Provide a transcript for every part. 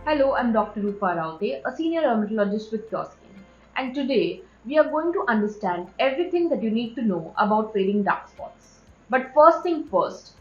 Hello, I'm Dr. Rupa, a senior dermatologist with Cureskin, and today we are going to understand everything that you need to know about fading dark spots. But first thing first,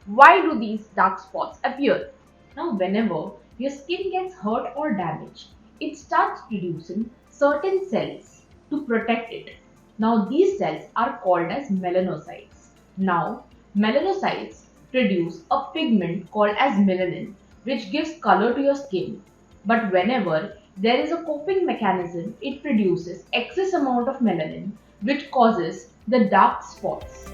why do these dark spots appear? Now, whenever your skin gets hurt or damaged, it starts producing certain cells to protect it. Now, these cells are called as melanocytes. Now, melanocytes produce a pigment called as melanin, which gives color to your skin. But whenever there is a coping mechanism, it produces excess amount of melanin, which causes the dark spots.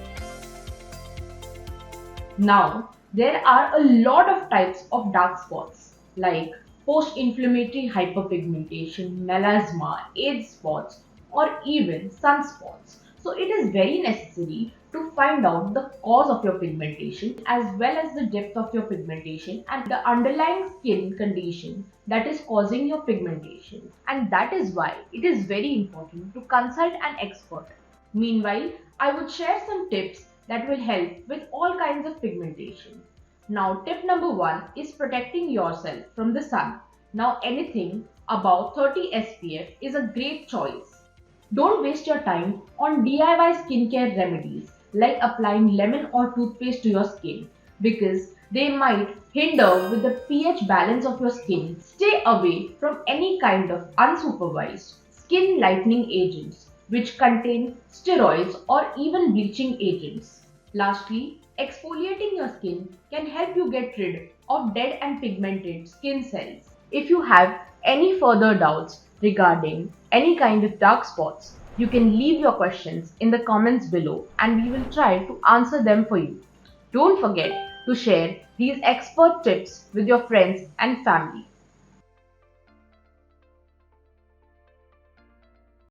Now, there are a lot of types of dark spots like post-inflammatory hyperpigmentation, melasma, age spots, or even sunspots. So, it is very necessary to find out the cause of your pigmentation as well as the depth of your pigmentation and the underlying skin condition that is causing your pigmentation. And that is why it is very important to consult an expert. Meanwhile, I would share some tips that will help with all kinds of pigmentation. Now, tip number one is protecting yourself from the sun. Now, anything above 30 SPF is a great choice. Don't waste your time on DIY skincare remedies like applying lemon or toothpaste to your skin because they might hinder with the pH balance of your skin. Stay away from any kind of unsupervised skin lightening agents which contain steroids or even bleaching agents. Lastly, exfoliating your skin can help you get rid of dead and pigmented skin cells. If you have any further doubts regarding any kind of dark spots, you can leave your questions in the comments below and we will try to answer them for you. Don't forget to share these expert tips with your friends and family.